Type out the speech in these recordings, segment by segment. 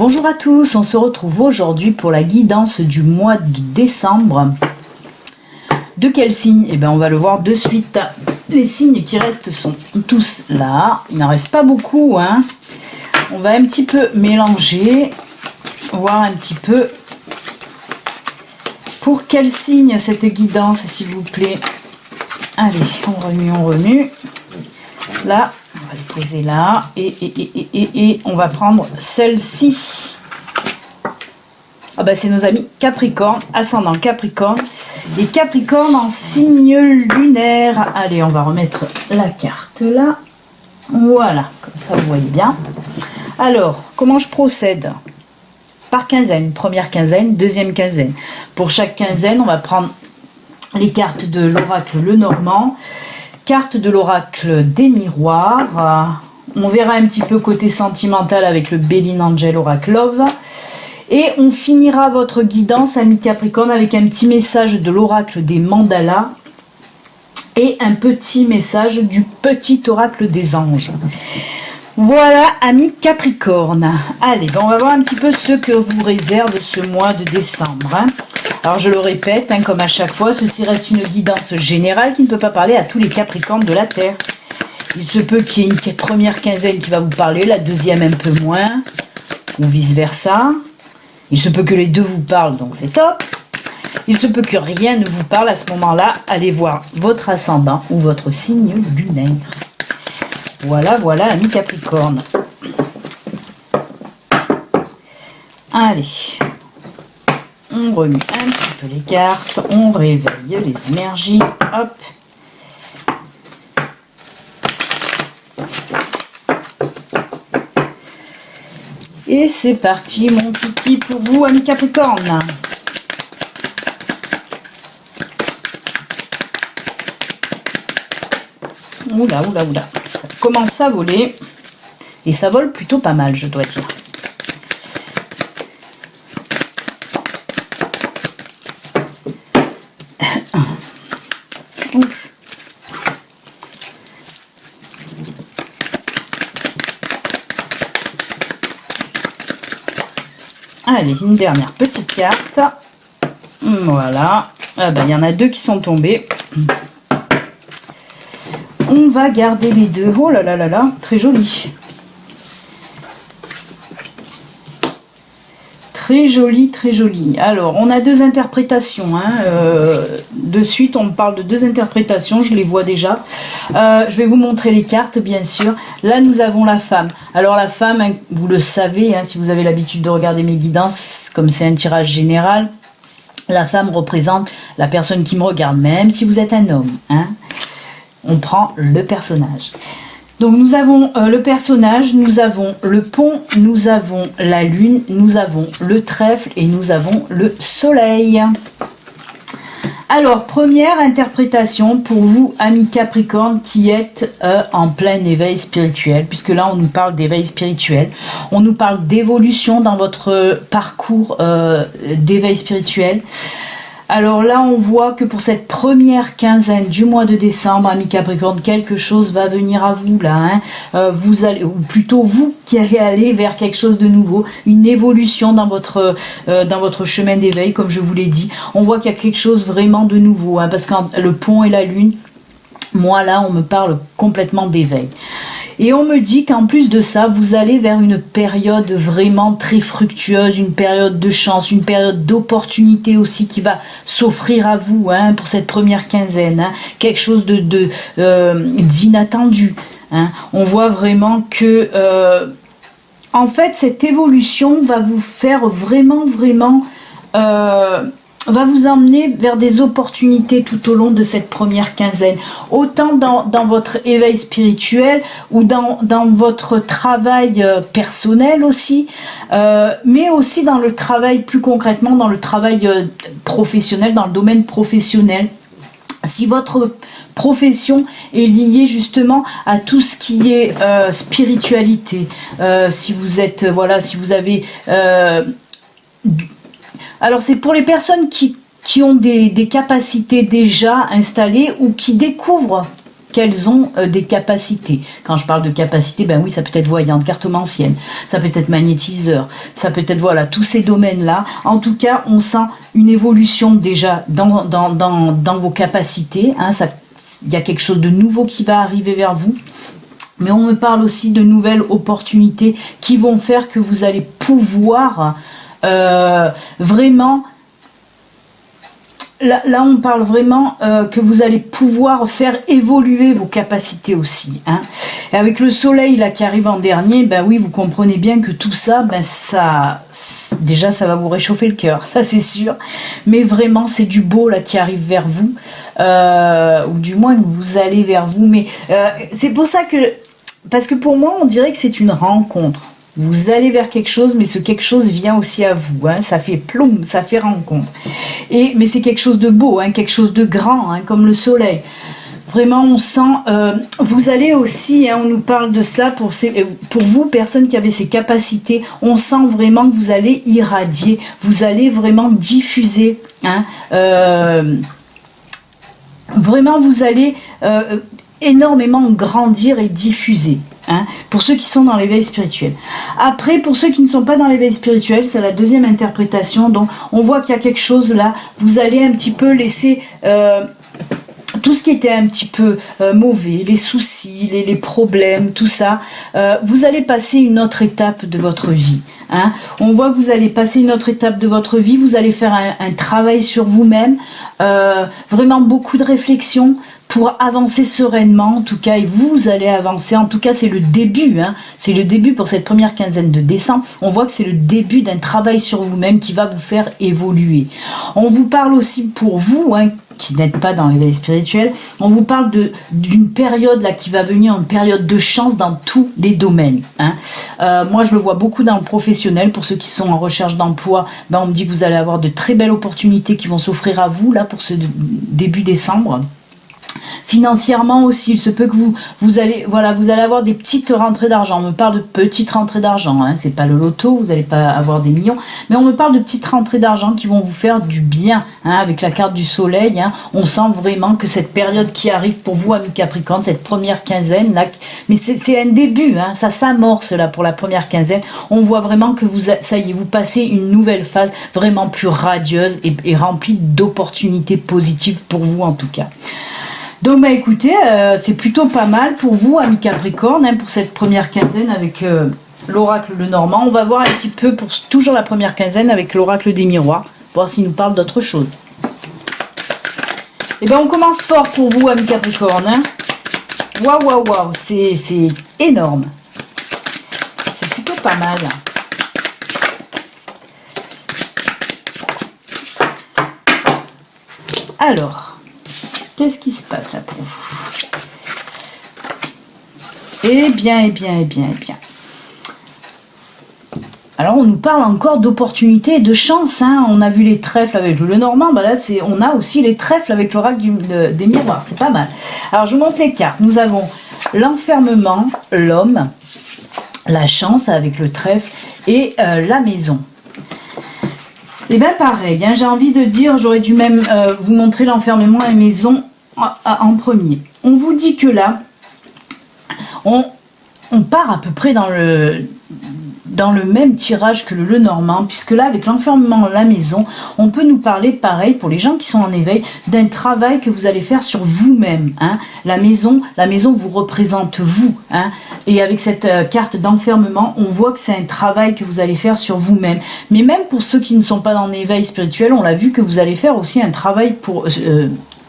Bonjour à tous, on se retrouve aujourd'hui pour la guidance du mois de décembre. De quel signe? Eh bien on va le voir de suite. Les signes qui restent sont tous là. Il n'en reste pas beaucoup, hein. On va un petit peu mélanger, voir un petit peu pour quel signe cette guidance, s'il vous plaît. Allez, on remue. Là, on va les poser là. Et on va prendre celle-ci. Ah bah c'est nos amis Capricorne, ascendant Capricorne. Les Capricornes en signe lunaire. Allez, on va remettre la carte là. Voilà, comme ça vous voyez bien. Alors, comment je procède? Par quinzaine, première quinzaine, deuxième quinzaine. Pour chaque quinzaine, on va prendre les cartes de l'oracle Lenormand, carte de l'oracle des miroirs. On verra un petit peu côté sentimental avec le Béline Angel Oracle Love. Et on finira votre guidance, amis Capricorne, avec un petit message de l'oracle des mandalas et un petit message du petit oracle des anges. Voilà, amis Capricorne. Allez, on va voir un petit peu ce que vous réserve ce mois de décembre. Alors, je le répète, comme à chaque fois, ceci reste une guidance générale qui ne peut pas parler à tous les Capricornes de la Terre. Il se peut qu'il y ait une première quinzaine qui va vous parler, la deuxième un peu moins, ou vice-versa. Il se peut que les deux vous parlent, donc c'est top. Il se peut que rien ne vous parle à ce moment-là. Allez voir votre ascendant ou votre signe lunaire. Voilà, voilà, amis Capricorne. Allez, on remet un petit peu les cartes, on réveille les énergies, hop. Et c'est parti, mon kiki, pour vous, amis Capricorne. Oula, oula, oula. Ça commence à voler. Et ça vole plutôt pas mal, je dois dire. Ouf. Allez, une dernière petite carte. Voilà. Ah ben, il y en a deux qui sont tombés. On va garder les deux. Oh là là là là, très joli. Très joli, très joli. Alors, on a deux interprétations. De suite, on parle de deux interprétations. Je les vois déjà. Je vais vous montrer les cartes, bien sûr. Là, nous avons la femme. Alors, la femme, vous le savez, si vous avez l'habitude de regarder mes guidances, comme c'est un tirage général, la femme représente la personne qui me regarde, même si vous êtes un homme. On prend le personnage. Donc nous avons le personnage, nous avons le pont, nous avons la lune, nous avons le trèfle et nous avons le soleil. Alors, première interprétation pour vous, amis Capricorne, qui êtes en plein éveil spirituel, puisque là, on nous parle d'éveil spirituel. On nous parle d'évolution dans votre parcours d'éveil spirituel. Alors là, on voit que pour cette première quinzaine du mois de décembre, amis Capricorne, quelque chose va venir à vous là. Vous allez, ou plutôt vous qui allez aller vers quelque chose de nouveau, une évolution dans votre chemin d'éveil, comme je vous l'ai dit. On voit qu'il y a quelque chose vraiment de nouveau, parce que le pont et la lune, moi là, on me parle complètement d'éveil. Et on me dit qu'en plus de ça, vous allez vers une période vraiment très fructueuse, une période de chance, une période d'opportunité aussi qui va s'offrir à vous pour cette première quinzaine. Quelque chose d'inattendu. On voit vraiment que, en fait, cette évolution va vous faire vraiment va vous emmener vers des opportunités tout au long de cette première quinzaine. Autant dans votre éveil spirituel ou dans votre travail personnel aussi, mais aussi dans le travail, plus concrètement, dans le travail professionnel, dans le domaine professionnel. Si votre profession est liée justement à tout ce qui est spiritualité, si vous êtes, si vous avez... Alors, c'est pour les personnes qui ont des capacités déjà installées ou qui découvrent qu'elles ont des capacités. Quand je parle de capacités, ben oui, ça peut être voyante, cartomancienne, ça peut être magnétiseur, ça peut être, voilà, tous ces domaines-là. En tout cas, on sent une évolution déjà dans vos capacités. Hein, il y a quelque chose de nouveau qui va arriver vers vous. Mais on me parle aussi de nouvelles opportunités qui vont faire que vous allez pouvoir vraiment... Là, on parle vraiment que vous allez pouvoir faire évoluer vos capacités aussi. Hein. Et avec le soleil là qui arrive en dernier, ben oui, vous comprenez bien que tout ça, ben déjà ça va vous réchauffer le cœur, ça c'est sûr. Mais vraiment, c'est du beau là qui arrive vers vous, ou du moins vous allez vers vous. Mais c'est pour ça que, parce que pour moi, on dirait que c'est une rencontre. Vous allez vers quelque chose, mais ce quelque chose vient aussi à vous. Hein, ça fait ploum, ça fait rencontre. Mais c'est quelque chose de beau, hein, quelque chose de grand, hein, comme le soleil. Vraiment, on sent... vous allez aussi, hein, on nous parle de ça pour vous, personnes qui avez ces capacités, on sent vraiment que vous allez irradier, vous allez vraiment diffuser. Hein, vraiment, vous allez énormément grandir et diffuser. Hein, pour ceux qui sont dans l'éveil spirituel. Après, pour ceux qui ne sont pas dans l'éveil spirituel, c'est la deuxième interprétation. Donc, on voit qu'il y a quelque chose là. Vous allez un petit peu laisser tout ce qui était un petit peu mauvais, les soucis, les problèmes, tout ça. Vous allez passer une autre étape de votre vie. Hein. On voit que vous allez passer une autre étape de votre vie. Vous allez faire un travail sur vous-même. Vraiment beaucoup de réflexion. Pour avancer sereinement, en tout cas, et vous allez avancer, en tout cas c'est le début, hein, c'est le début pour cette première quinzaine de décembre, on voit que c'est le début d'un travail sur vous-même qui va vous faire évoluer. On vous parle aussi pour vous, hein, qui n'êtes pas dans l'éveil spirituel, on vous parle d'une période là qui va venir, une période de chance dans tous les domaines. Hein. Moi je le vois beaucoup dans le professionnel, pour ceux qui sont en recherche d'emploi, ben, on me dit que vous allez avoir de très belles opportunités qui vont s'offrir à vous là pour ce début décembre. Financièrement aussi, il se peut que vous allez avoir des petites rentrées d'argent. On me parle de petites rentrées d'argent, hein. C'est pas le loto, vous n'allez pas avoir des millions, mais on me parle de petites rentrées d'argent qui vont vous faire du bien, hein, avec la carte du soleil. Hein. On sent vraiment que cette période qui arrive pour vous, amis Capricorne, cette première quinzaine là, mais c'est un début, hein, ça s'amorce là pour la première quinzaine. On voit vraiment que ça y est, vous passez une nouvelle phase vraiment plus radieuse et remplie d'opportunités positives pour vous en tout cas. Donc bah écoutez, c'est plutôt pas mal pour vous, amis Capricorne, hein, pour cette première quinzaine avec l'oracle Lenormand. On va voir un petit peu pour toujours la première quinzaine avec l'oracle des miroirs, voir s'il nous parle d'autre chose. Et ben on commence fort pour vous, amis Capricorne. Hein. Waouh, waouh, waouh, c'est énorme. C'est plutôt pas mal. Alors... qu'est-ce qui se passe là pour vous? Eh bien. Alors, on nous parle encore d'opportunités et de chance. Hein. On a vu les trèfles avec le Lenormand. Ben là, on a aussi les trèfles avec l'oracle des miroirs. C'est pas mal. Alors, je vous montre les cartes. Nous avons l'enfermement, l'homme, la chance avec le trèfle et la maison. Et bien pareil, hein, j'ai envie de dire, j'aurais dû même vous montrer l'enfermement et la maison en premier. On vous dit que là, on part à peu près dans le même tirage que le Lenormand, puisque là, avec l'enfermement la maison, on peut nous parler, pareil, pour les gens qui sont en éveil, d'un travail que vous allez faire sur vous-même. Hein. La maison vous représente vous. Hein. Et avec cette carte d'enfermement, on voit que c'est un travail que vous allez faire sur vous-même. Mais même pour ceux qui ne sont pas dans l'éveil spirituel, on l'a vu que vous allez faire aussi un travail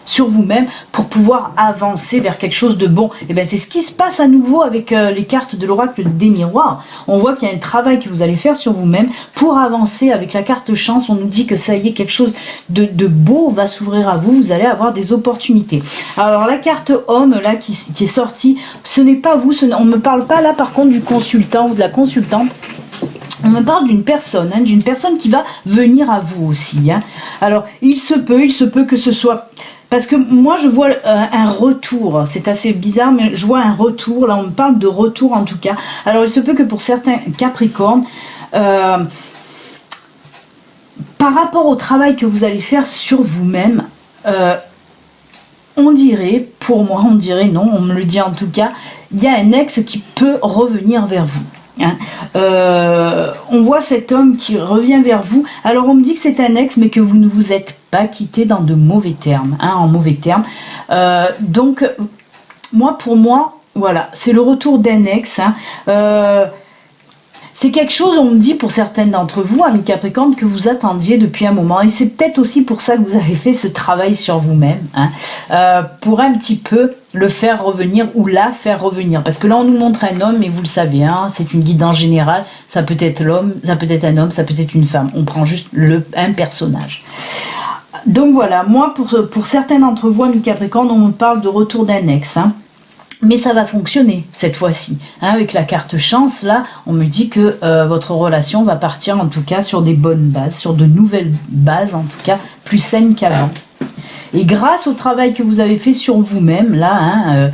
sur vous-même pour pouvoir avancer vers quelque chose de bon. Et bien c'est ce qui se passe à nouveau avec les cartes de l'oracle des miroirs. On voit qu'il y a un travail que vous allez faire sur vous-même pour avancer. Avec la carte chance, on nous dit que ça y est, quelque chose de beau va s'ouvrir à vous. Vous allez avoir des opportunités. Alors la carte homme là qui est sortie, ce n'est pas vous, on ne me parle pas là par contre du consultant ou de la consultante. On me parle d'une personne qui va venir à vous aussi. Hein. Alors il se peut que ce soit... Parce que moi, je vois un retour. C'est assez bizarre, mais je vois un retour. Là, on me parle de retour, en tout cas. Alors, il se peut que pour certains Capricornes, par rapport au travail que vous allez faire sur vous-même, on dirait, pour moi, on dirait non, on me le dit en tout cas, il y a un ex qui peut revenir vers vous. Hein. On voit cet homme qui revient vers vous. Alors on me dit que c'est un ex, mais que vous ne vous êtes pas quitté dans de mauvais termes, hein, en mauvais termes. Donc pour moi, voilà, c'est le retour d'un ex. Hein. C'est quelque chose, on me dit pour certaines d'entre vous, amis Capricorne, que vous attendiez depuis un moment. Et c'est peut-être aussi pour ça que vous avez fait ce travail sur vous-même, hein, pour un petit peu le faire revenir ou la faire revenir. Parce que là, on nous montre un homme, et vous le savez, hein, c'est une guidance générale. Ça peut être l'homme, ça peut être un homme, ça peut être une femme. On prend juste un personnage. Donc voilà, moi, pour certains d'entre vous, amis Capricorne, on me parle de retour d'un ex, hein. Mais ça va fonctionner cette fois-ci. Hein, avec la carte chance, là, on me dit que votre relation va partir en tout cas sur des bonnes bases, sur de nouvelles bases, en tout cas plus saines qu'avant. Et grâce au travail que vous avez fait sur vous-même, là, hein,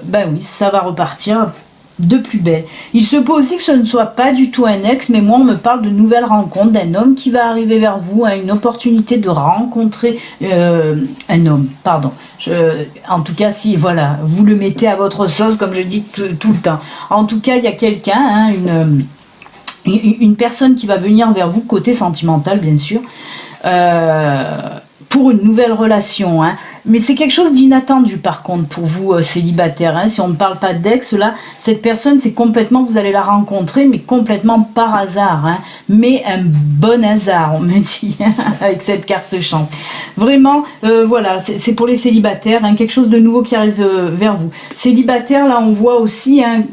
ben oui, ça va repartir de plus belle. Il se peut aussi que ce ne soit pas du tout un ex, mais moi on me parle de nouvelles rencontres, d'un homme qui va arriver vers vous, à une opportunité de rencontrer un homme, pardon. En tout cas, si voilà, vous le mettez à votre sauce, comme je dis tout le temps. En tout cas, il y a quelqu'un, hein, une personne qui va venir vers vous, côté sentimental bien sûr, pour une nouvelle relation, hein. Mais c'est quelque chose d'inattendu par contre pour vous célibataires, hein. Si on ne parle pas d'ex, là, cette personne, c'est complètement, vous allez la rencontrer, mais complètement par hasard, hein. Mais un bon hasard, on me dit, avec cette carte chance. Vraiment, voilà, c'est pour les célibataires, hein, quelque chose de nouveau qui arrive vers vous. Célibataire, là, on voit aussi, hein,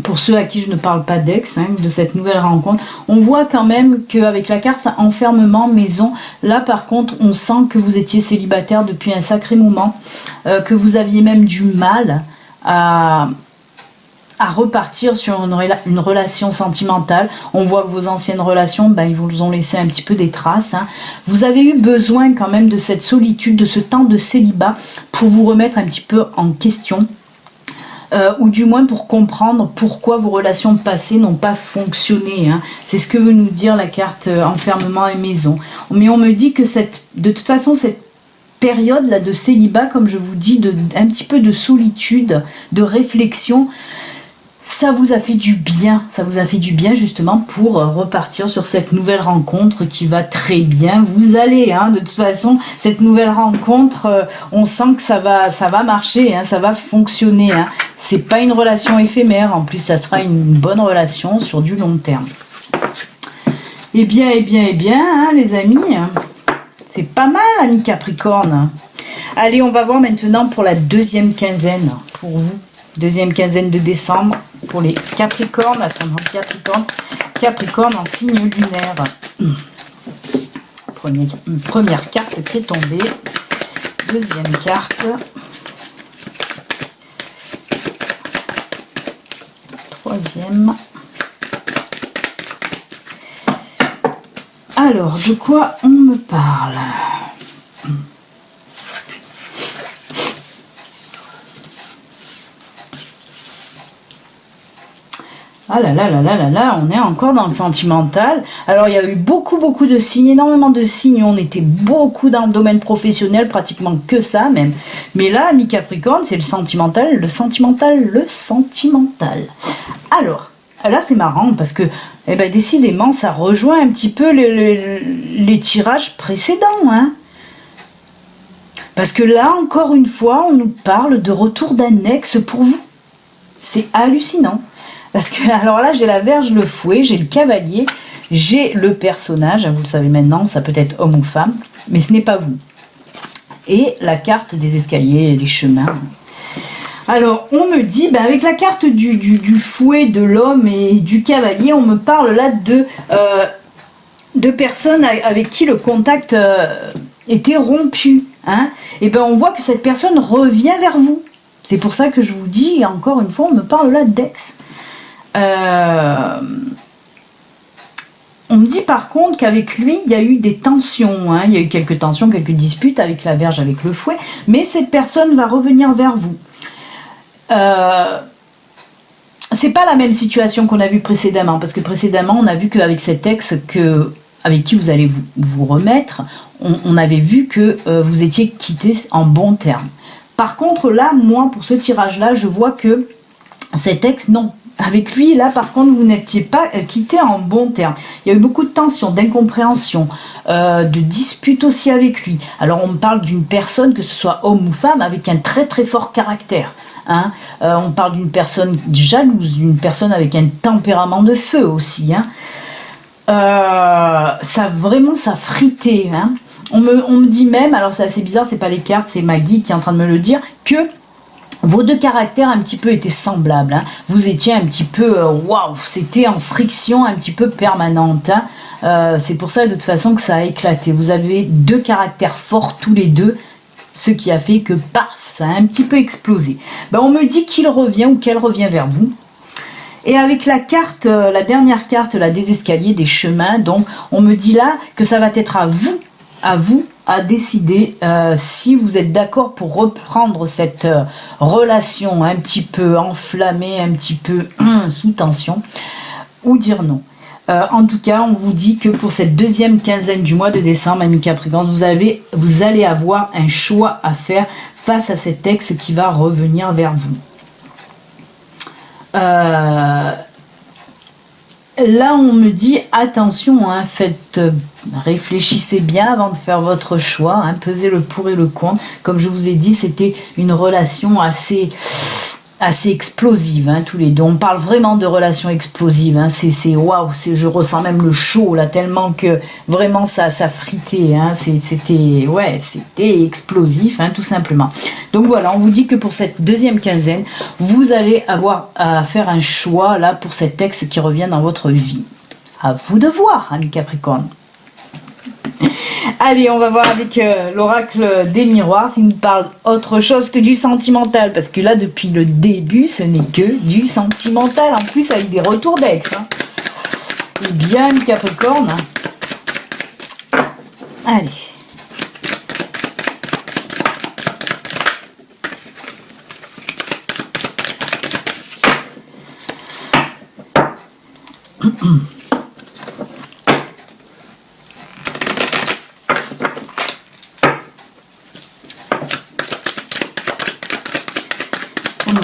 pour ceux à qui je ne parle pas d'ex, hein, de cette nouvelle rencontre, on voit quand même qu'avec la carte enfermement maison, là par contre on sent que vous étiez célibataire depuis un sacré moment, que vous aviez même du mal à repartir sur une relation sentimentale. On voit que vos anciennes relations, ben, ils vous ont laissé un petit peu des traces, hein. Vous avez eu besoin quand même de cette solitude, de ce temps de célibat pour vous remettre un petit peu en question. Ou du moins pour comprendre pourquoi vos relations passées n'ont pas fonctionné, hein. C'est ce que veut nous dire la carte enfermement et maison. Mais on me dit que de toute façon, cette période là de célibat, comme je vous dis, un petit peu de solitude, de réflexion, ça vous a fait du bien. Ça vous a fait du bien justement pour repartir sur cette nouvelle rencontre qui va très bien vous aller, hein. De toute façon, cette nouvelle rencontre, on sent que ça va marcher, hein, ça va fonctionner, hein. C'est pas une relation éphémère, en plus ça sera une bonne relation sur du long terme. Eh bien, hein, les amis, c'est pas mal, amis Capricorne. Allez, on va voir maintenant pour la deuxième quinzaine, pour vous. Deuxième quinzaine de décembre pour les Capricornes, ascendant Capricorne en signe lunaire. Première carte qui est tombée. Deuxième carte. Troisième. Alors, de quoi on me parle ? Ah là là là là là là, on est encore dans le sentimental. Alors il y a eu beaucoup de signes, énormément de signes. On était beaucoup dans le domaine professionnel, pratiquement que ça même. Mais là, ami Capricorne, c'est le sentimental. Alors, là c'est marrant parce que, eh ben, décidément, ça rejoint un petit peu les tirages précédents, hein. Parce que là, encore une fois, on nous parle de retour d'un ex pour vous. C'est hallucinant. Parce que, alors là, j'ai la Vierge, le fouet, j'ai le cavalier, j'ai le personnage, vous le savez maintenant, ça peut être homme ou femme, mais ce n'est pas vous. Et la carte des escaliers, des chemins. Alors, on me dit, ben avec la carte du fouet, de l'homme et du cavalier, on me parle là de personnes avec qui le contact était rompu. Hein. Et ben on voit que cette personne revient vers vous. C'est pour ça que je vous dis, encore une fois, on me parle là d'ex. On me dit par contre qu'avec lui, il y a eu des tensions, hein. Il y a eu quelques tensions, quelques disputes avec la Vierge, avec le fouet, mais cette personne va revenir vers vous. C'est pas la même situation qu'on a vu précédemment, parce que précédemment, on a vu qu'avec cet ex avec qui vous allez vous remettre, on avait vu que vous étiez quittés en bons termes. Par contre, là, moi, pour ce tirage-là, je vois que cet ex, non. Avec lui, là, par contre, vous n'étiez pas quitté en bons termes. Il y a eu beaucoup de tensions, d'incompréhension, de disputes aussi avec lui. Alors, on me parle d'une personne, que ce soit homme ou femme, avec un très très fort caractère. Hein. On parle d'une personne jalouse, d'une personne avec un tempérament de feu aussi. Hein. Ça fritait. Hein. On me dit même, alors c'est assez bizarre, c'est pas les cartes, c'est Maggie qui est en train de me le dire, que vos deux caractères un petit peu étaient semblables. Hein. Vous étiez un petit peu, waouh, c'était en friction un petit peu permanente. Hein. C'est pour ça de toute façon que ça a éclaté. Vous avez deux caractères forts tous les deux, ce qui a fait que paf, ça a un petit peu explosé. Ben, on me dit qu'il revient ou qu'elle revient vers vous. Et avec la carte, la dernière carte, la des escaliers, des chemins, donc on me dit là que ça va être à vous à décider si vous êtes d'accord pour reprendre cette relation un petit peu enflammée, un petit peu sous tension, ou dire non. En tout cas, on vous dit que pour cette deuxième quinzaine du mois de décembre, amis Capricorne, vous allez avoir un choix à faire face à cet ex qui va revenir vers vous. Là, on me dit, attention, hein, réfléchissez bien avant de faire votre choix, hein, pesez le pour et le contre. Comme je vous ai dit, c'était une relation assez explosive, hein, tous les deux. On parle vraiment de relation explosive, hein, c'est waouh, je ressens même le chaud, là, tellement que vraiment ça fritait, hein, c'était explosif, hein, tout simplement. Donc voilà, on vous dit que pour cette deuxième quinzaine, vous allez avoir à faire un choix, là, pour cet ex qui revient dans votre vie. À vous de voir, amis Capricorne. Allez, on va voir avec l'oracle des miroirs s'il nous parle autre chose que du sentimental. Parce que là, depuis le début, ce n'est que du sentimental. En plus, avec des retours d'ex. Hein. Et bien, Capricorne. Allez.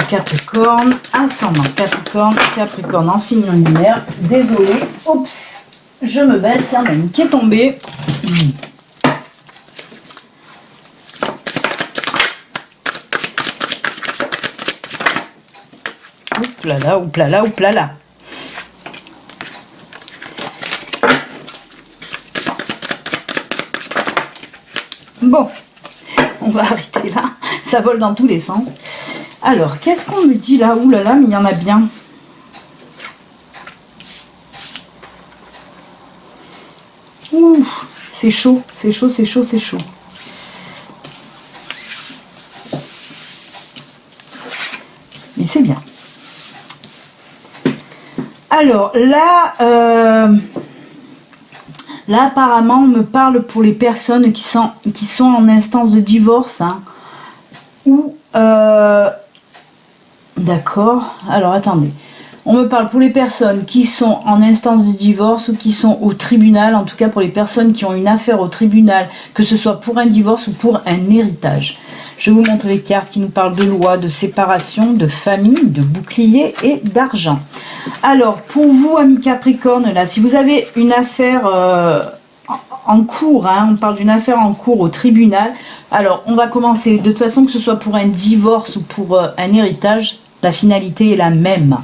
Capricorne, ascendant Capricorne, Capricorne en signe lunaire. Désolé, oups, je me baisse, il y en a une qui est tombée. Oups là là, oups là là, oups là là. Bon, on va arrêter là, ça vole dans tous les sens. Alors, qu'est-ce qu'on me dit là? Ouh là là, mais il y en a bien. Ouh, c'est chaud, c'est chaud, c'est chaud, c'est chaud. Mais c'est bien. Alors, là, apparemment, on me parle pour les personnes qui sont en instance de divorce, hein, ou... D'accord, alors attendez. On me parle pour les personnes qui sont en instance de divorce ou qui sont au tribunal, en tout cas pour les personnes qui ont une affaire au tribunal, que ce soit pour un divorce ou pour un héritage. Je vous montre les cartes qui nous parlent de loi, de séparation, de famille, de bouclier et d'argent. Alors, pour vous, amis Capricorne, là, si vous avez une affaire en cours, hein, on parle d'une affaire en cours au tribunal, alors on va commencer, de toute façon que ce soit pour un divorce ou pour un héritage, la finalité est la même.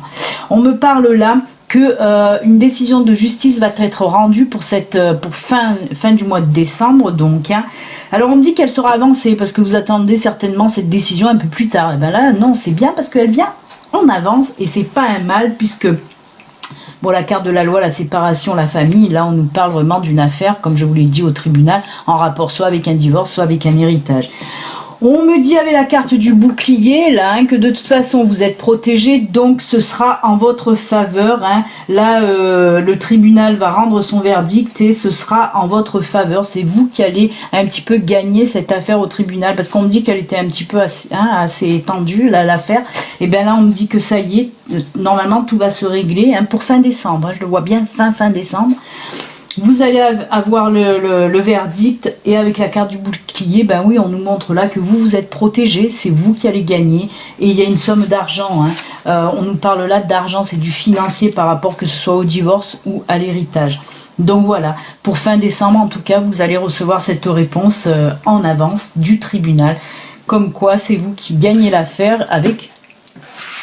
On me parle là que une décision de justice va être rendue pour fin du mois de décembre, donc. Hein. Alors on me dit qu'elle sera avancée parce que vous attendez certainement cette décision un peu plus tard. Et bien là, non, c'est bien parce qu'elle vient en avance et c'est pas un mal puisque bon, la carte de la loi, la séparation, la famille, là on nous parle vraiment d'une affaire, comme je vous l'ai dit, au tribunal, en rapport soit avec un divorce, soit avec un héritage. On me dit avec la carte du bouclier, là, hein, que de toute façon vous êtes protégé, donc ce sera en votre faveur. Hein. Là, le tribunal va rendre son verdict et ce sera en votre faveur. C'est vous qui allez un petit peu gagner cette affaire au tribunal, parce qu'on me dit qu'elle était un petit peu assez tendue, là, l'affaire. Et bien là, on me dit que ça y est, normalement tout va se régler hein, pour fin décembre. Hein. Je le vois bien fin décembre. vous allez avoir le verdict. Et avec la carte du bouclier, ben oui, on nous montre là que vous êtes protégé, c'est vous qui allez gagner. Et il y a une somme d'argent, hein. On nous parle là d'argent, c'est du financier par rapport que ce soit au divorce ou à l'héritage. Donc voilà, pour fin décembre en tout cas, vous allez recevoir cette réponse en avance du tribunal. Comme quoi, c'est vous qui gagnez l'affaire avec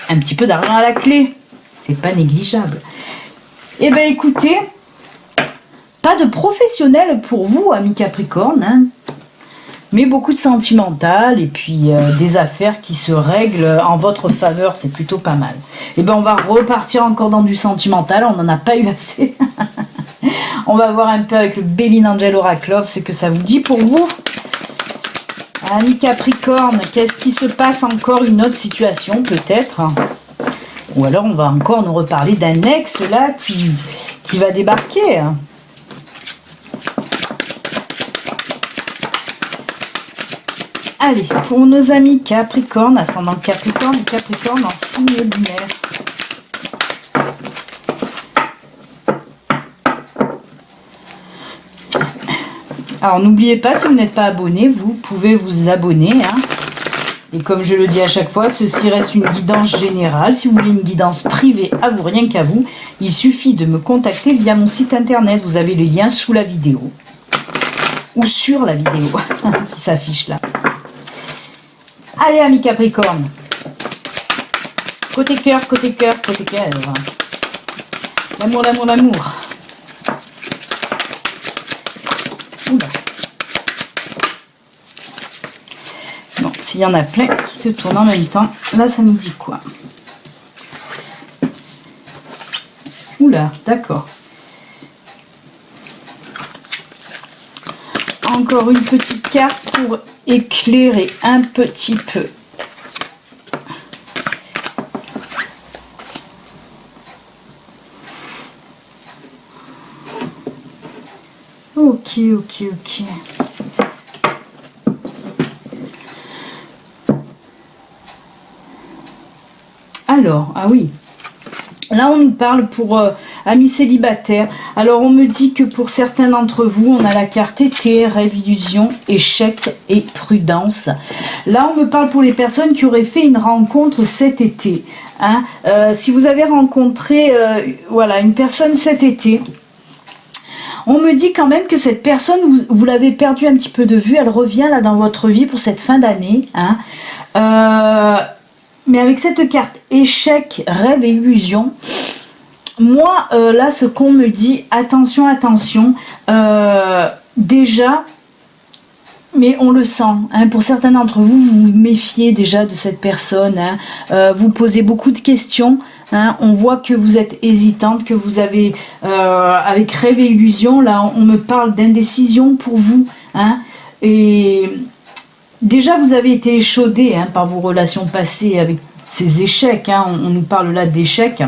un petit peu d'argent à la clé. C'est pas négligeable. Eh bien écoutez, pas de professionnel pour vous, amis Capricorne, hein, mais beaucoup de sentimental et puis des affaires qui se règlent en votre faveur, c'est plutôt pas mal. Eh bien on va repartir encore dans du sentimental, on n'en a pas eu assez. On va voir un peu avec le Béline Angel Oracle Love ce que ça vous dit pour vous. Amis Capricorne, qu'est-ce qui se passe encore? Une autre situation peut-être? Ou alors on va encore nous reparler d'un ex là qui va débarquer. Allez, pour nos amis Capricorne, ascendant Capricorne et Capricorne en signe lunaire. Alors n'oubliez pas, si vous n'êtes pas abonné, vous pouvez vous abonner. Hein. Et comme je le dis à chaque fois, ceci reste une guidance générale. Si vous voulez une guidance privée à vous, rien qu'à vous, il suffit de me contacter via mon site internet. Vous avez les liens sous la vidéo. Ou sur la vidéo qui s'affiche là. Allez, amis Capricorne. Côté cœur, côté cœur, côté cœur. L'amour, l'amour, l'amour. Oula. Bon, s'il y en a plein qui se tournent en même temps, là, ça nous dit quoi? Oula, d'accord. Encore une petite carte pour éclairer un petit peu. Ok, ok, ok. Alors, ah oui. Là, on nous parle pour amis célibataires. Alors, on me dit que pour certains d'entre vous, on a la carte été, rêve, illusion, échec et prudence. Là, on me parle pour les personnes qui auraient fait une rencontre cet été. Hein. Si vous avez rencontré voilà, une personne cet été, on me dit quand même que cette personne, vous l'avez perdue un petit peu de vue. Elle revient là dans votre vie pour cette fin d'année. Hein. Mais avec cette carte échec, rêve et illusion, moi, là, ce qu'on me dit, attention, attention, déjà, mais on le sent, hein, pour certains d'entre vous, vous vous méfiez déjà de cette personne, hein, vous posez beaucoup de questions, hein, on voit que vous êtes hésitante, que vous avez, avec rêve et illusion, là, on me parle d'indécision pour vous, hein, et... Déjà, vous avez été échaudé hein, par vos relations passées avec ces échecs. Hein, on nous parle là d'échecs.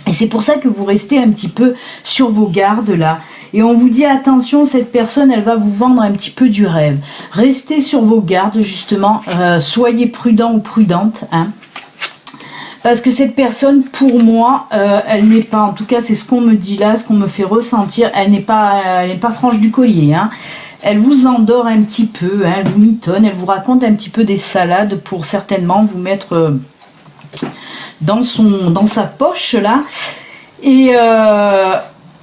Et c'est pour ça que vous restez un petit peu sur vos gardes là. Et on vous dit attention, cette personne, elle va vous vendre un petit peu du rêve. Restez sur vos gardes justement. Soyez prudent ou prudente. Hein, parce que cette personne, pour moi, elle n'est pas, en tout cas c'est ce qu'on me dit là, ce qu'on me fait ressentir, elle n'est pas franche du collier. Hein. Elle vous endort un petit peu, hein, elle vous mitonne, elle vous raconte un petit peu des salades pour certainement vous mettre dans sa poche là. Et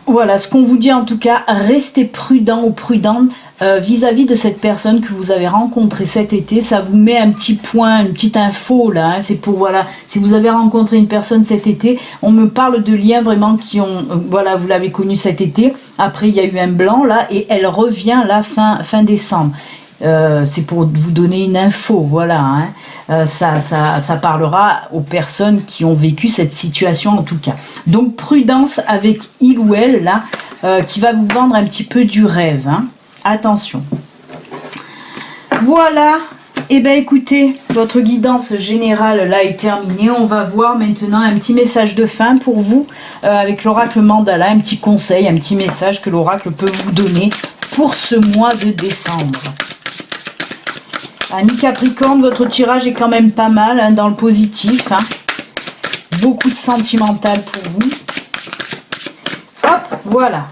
voilà, ce qu'on vous dit en tout cas, restez prudent ou prudente vis-à-vis de cette personne que vous avez rencontrée cet été. Ça vous met un petit point, une petite info là, hein, c'est pour, voilà, si vous avez rencontré une personne cet été, on me parle de liens vraiment qui ont, voilà, vous l'avez connue cet été, après il y a eu un blanc là, et elle revient là fin décembre. C'est pour vous donner une info, voilà, hein. Ça parlera aux personnes qui ont vécu cette situation en tout cas. Donc prudence avec il ou elle là, qui va vous vendre un petit peu du rêve, hein. Attention. Voilà. Et bien écoutez, votre guidance générale là est terminée. On va voir maintenant un petit message de fin pour vous avec l'oracle Mandala, un petit conseil, un petit message que l'oracle peut vous donner pour ce mois de décembre. Amis Capricorne, votre tirage est quand même pas mal hein, dans le positif. Hein. Beaucoup de sentimental pour vous. Hop, voilà.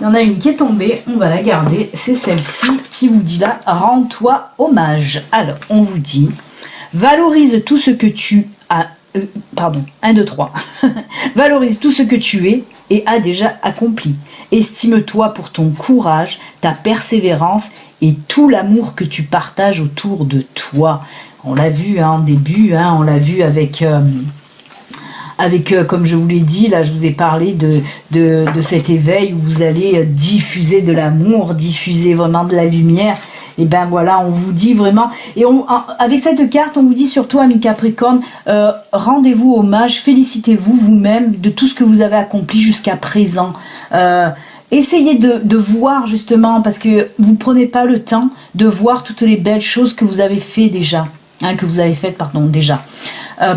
y en a une qui est tombée, on va la garder. C'est celle-ci qui vous dit là, rends-toi hommage. Alors, on vous dit, valorise tout ce que tu as... pardon, 1, 2, 3. Valorise tout ce que tu es et as déjà accompli. Estime-toi pour ton courage, ta persévérance et tout l'amour que tu partages autour de toi. On l'a vu en début, on l'a vu avec... comme je vous l'ai dit, là je vous ai parlé de cet éveil où vous allez diffuser de l'amour, diffuser vraiment de la lumière. Et ben voilà, on vous dit vraiment, et avec cette carte, on vous dit surtout, amis Capricorne, rendez-vous hommage, félicitez-vous vous-même de tout ce que vous avez accompli jusqu'à présent. Essayez de voir justement, parce que vous prenez pas le temps de voir toutes les belles choses que vous avez fait déjà. Déjà.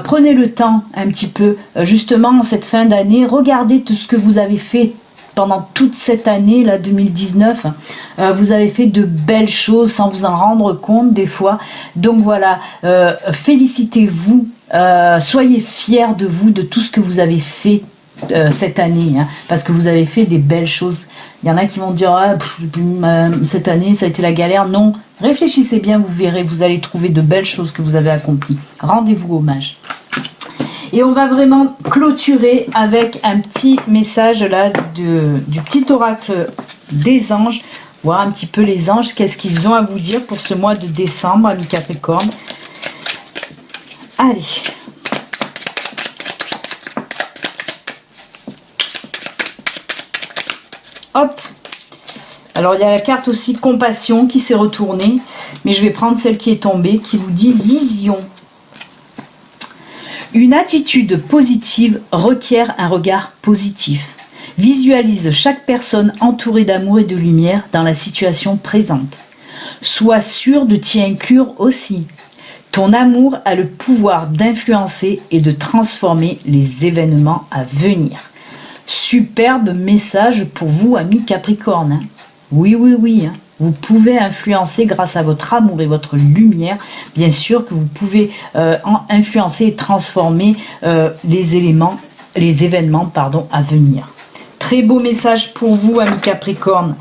Prenez le temps un petit peu, justement, en cette fin d'année, regardez tout ce que vous avez fait pendant toute cette année, là, 2019. Vous avez fait de belles choses sans vous en rendre compte des fois. Donc voilà, félicitez-vous, soyez fiers de vous, de tout ce que vous avez fait cette année, parce que vous avez fait des belles choses. Il y en a qui vont dire cette année ça a été la galère. Non, réfléchissez bien, vous verrez, vous allez trouver de belles choses que vous avez accomplies. Rendez-vous hommage. Et on va vraiment clôturer avec un petit message là du petit oracle des anges, voir un petit peu les anges, qu'est-ce qu'ils ont à vous dire pour ce mois de décembre, amis Capricorne. Allez. Hop. Alors il y a la carte aussi compassion qui s'est retournée, mais je vais prendre celle qui est tombée, qui vous dit vision. Une attitude positive requiert un regard positif. Visualise chaque personne entourée d'amour et de lumière dans la situation présente. Sois sûr de t'y inclure aussi. Ton amour a le pouvoir d'influencer et de transformer les événements à venir. Superbe message pour vous, amis Capricorne. Oui. Vous pouvez influencer grâce à votre amour et votre lumière. Bien sûr que vous pouvez influencer et transformer les événements à venir. Très beau message pour vous, amis Capricorne.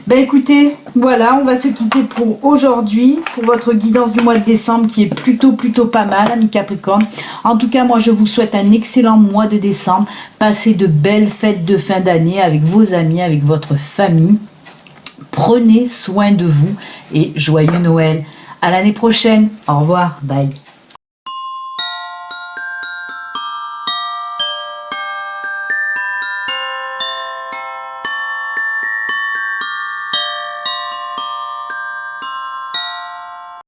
Ben écoutez, voilà, on va se quitter pour aujourd'hui, pour votre guidance du mois de décembre qui est plutôt pas mal, amis Capricorne. En tout cas, moi je vous souhaite un excellent mois de décembre. Passez de belles fêtes de fin d'année avec vos amis, avec votre famille. Prenez soin de vous et joyeux Noël. À l'année prochaine. Au revoir. Bye.